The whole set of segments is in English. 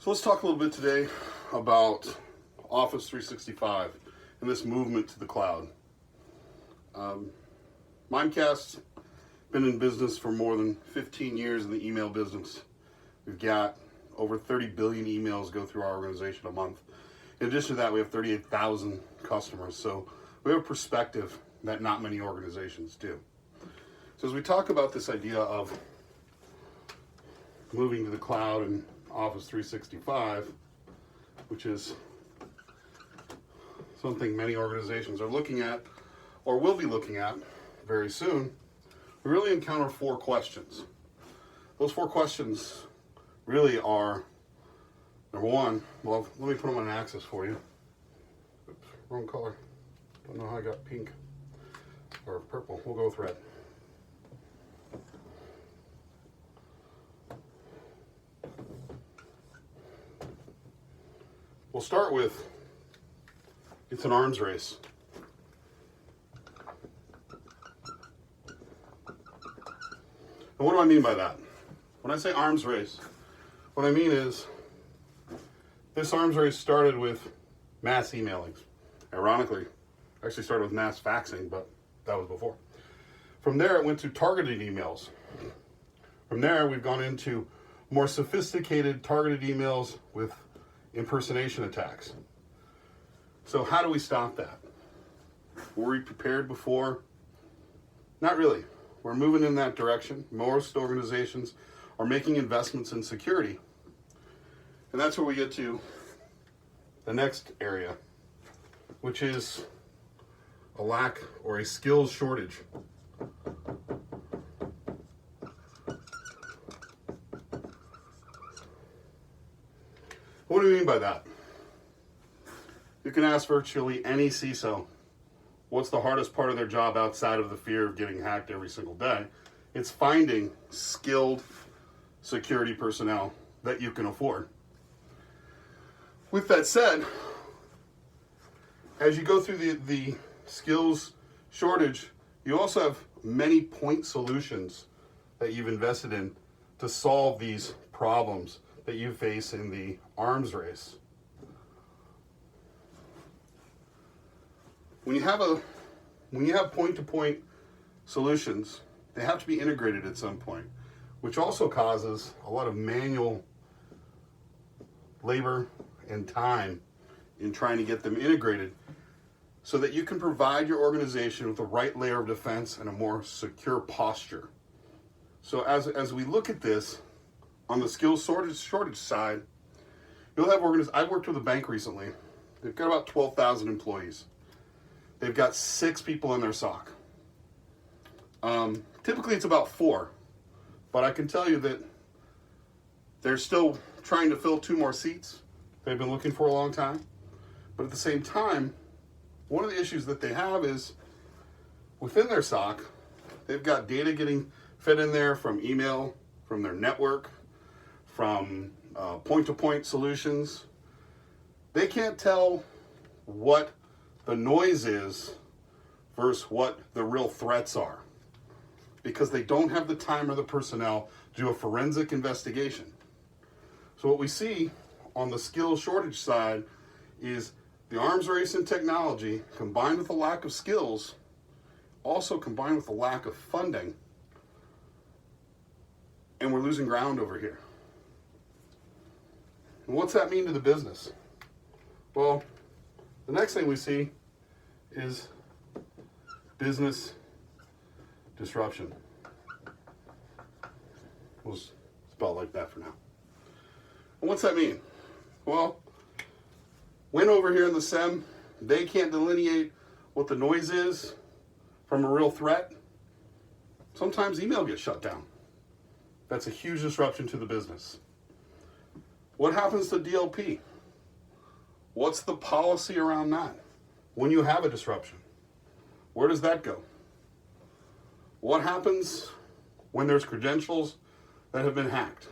So let's talk a little bit today about Office 365 and this movement to the cloud. Mimecast, been in business for more than 15 years in the email business. We've got over 30 billion emails go through our organization a month. In addition to that, we have 38,000 customers. So we have a perspective that not many organizations do. So as we talk about this idea of moving to the cloud and Office 365, which is something many organizations are looking at or will be looking at very soon, we really encounter four questions. Those four questions really are, number one, well, let me put them on an axis for you. Oops, wrong color. Don't know how I got pink or purple. We'll go with red. We'll start with, it's an arms race. And what do I mean by that? When I say arms race, what I mean is this arms race started with mass emailings. Ironically, actually started with mass faxing, but that was before. From there, it went to targeted emails. From there, we've gone into more sophisticated targeted emails with impersonation attacks. So how do we stop that? Were we prepared before? Not really. We're moving in that direction. Most organizations are making investments in security. And that's where we get to the next area, which is a lack or a skills shortage. What do you mean by that? You can ask virtually any CISO, what's the hardest part of their job outside of the fear of getting hacked every single day? It's finding skilled security personnel that you can afford. With that said, as you go through the skills shortage, you also have many point solutions that you've invested in to solve these problems that you face in the arms race. When you have point-to-point solutions, they have to be integrated at some point, which also causes a lot of manual labor and time in trying to get them integrated so that you can provide your organization with the right layer of defense and a more secure posture. So as we look at this, on the skills shortage side, you'll have I've worked with a bank recently. They've got about 12,000 employees. They've got 6 people in their SOC. Typically it's about 4, but I can tell you that they're still trying to fill 2 more seats. They've been looking for a long time. But at the same time, one of the issues that they have is within their SOC, they've got data getting fed in there from email, from their network, from point-to-point solutions. They can't tell what the noise is versus what the real threats are because they don't have the time or the personnel to do a forensic investigation. So what we see on the skills shortage side is the arms race in technology combined with a lack of skills, also combined with a lack of funding, and we're losing ground over here. And what's that mean to the business? Well, the next thing we see is business disruption. We'll spell it like that for now. And what's that mean? Well, when over here in the SEM, they can't delineate what the noise is from a real threat, sometimes email gets shut down. That's a huge disruption to the business. What happens to DLP? What's the policy around that? When you have a disruption, where does that go? What happens when there's credentials that have been hacked?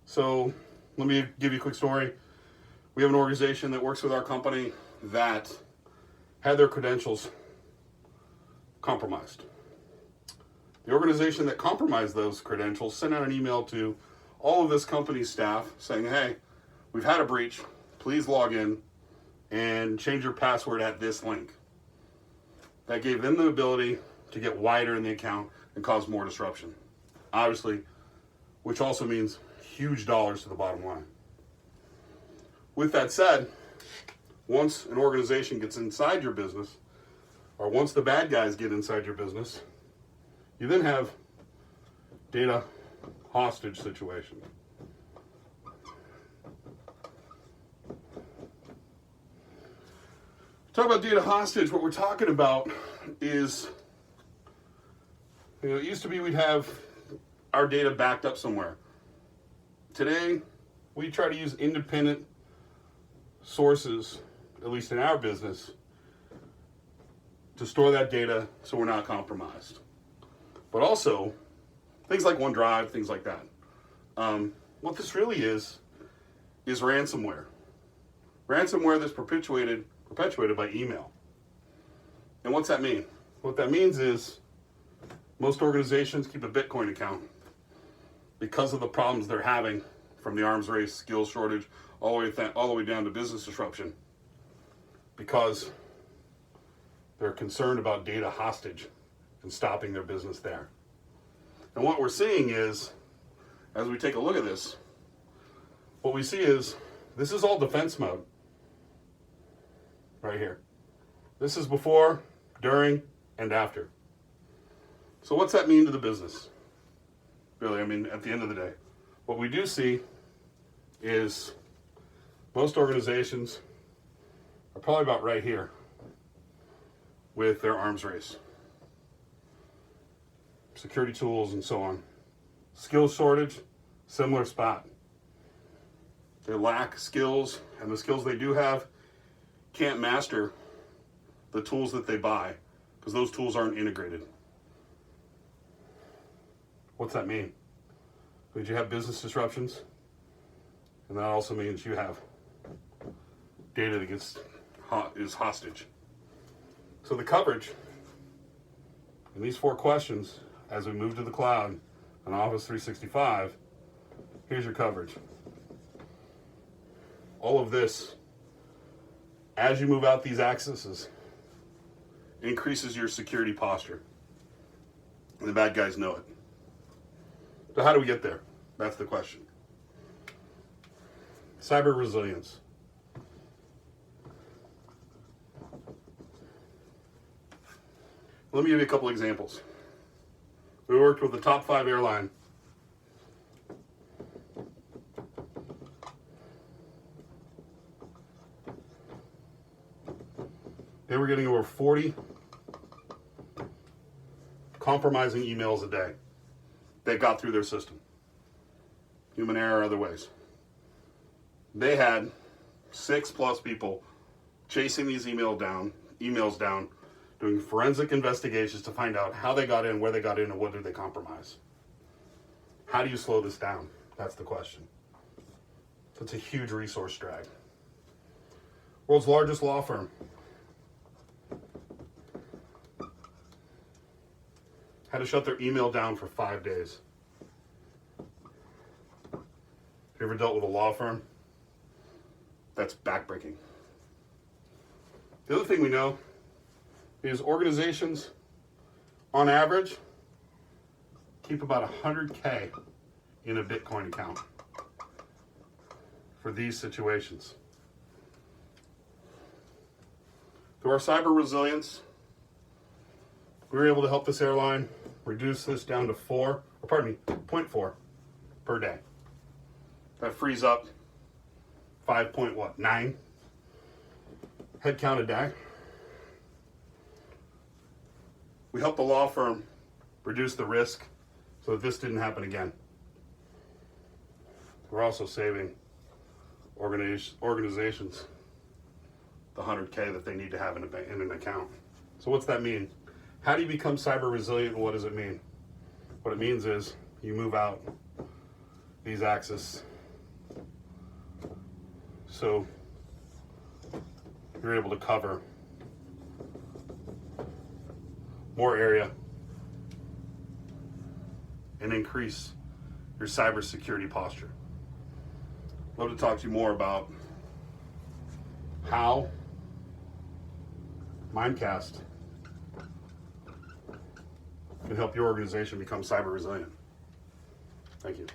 So let me give you a quick story. We have an organization that works with our company that had their credentials compromised. The organization that compromised those credentials sent out an email to all of this company's staff saying, hey, we've had a breach, please log in and change your password at this link. That gave them the ability to get wider in the account and cause more disruption. Obviously, which also means huge dollars to the bottom line. With that said, once an organization gets inside your business, or once the bad guys get inside your business, you then have data hostage situation. Talk about data hostage, what we're talking about is, it used to be we'd have our data backed up somewhere. Today, we try to use independent sources, at least in our business, to store that data so we're not compromised. But also, things like OneDrive, things like that. What this really is ransomware. Ransomware that's perpetuated by email. And what's that mean? What that means is most organizations keep a Bitcoin account because of the problems they're having from the arms race, skills shortage, all the way down to business disruption, because they're concerned about data hostage and stopping their business there. And what we're seeing is, as we take a look at this, what we see is this is all defense mode right here. This is before, during, and after. So what's that mean to the business? Really, I mean, at the end of the day, what we do see is most organizations are probably about right here with their arms race. Security tools and so on. Skills shortage, similar spot. They lack skills, and the skills they do have can't master the tools that they buy because those tools aren't integrated. What's that mean? Means you have business disruptions, and that also means you have data that is hostage. So the coverage in these 4 questions, as we move to the cloud on Office 365, here's your coverage. All of this, as you move out these accesses, increases your security posture. And the bad guys know it. So how do we get there? That's the question. Cyber resilience. Let me give you a couple examples. We worked with the top 5 airline. They were getting over 40 compromising emails a day that got through their system. Human error, other ways. They had 6+ people chasing these emails down, doing forensic investigations to find out how they got in, where they got in, and what did they compromise. How do you slow this down? That's the question. It's a huge resource drag. World's largest law firm had to shut their email down for 5 days. Have you ever dealt with a law firm? That's backbreaking. The other thing we know is organizations, on average, keep about $100K in a Bitcoin account for these situations. Through our cyber resilience, we were able to help this airline reduce this down to 0.4 per day. That frees up 5.9 headcount a day. We helped the law firm reduce the risk so that this didn't happen again. We're also saving organizations the $100K that they need to have in an account. So what's that mean? How do you become cyber resilient, and what does it mean? What it means is you move out these axes so you're able to cover more area and increase your cybersecurity posture. Love to talk to you more about how Mimecast can help your organization become cyber resilient. Thank you.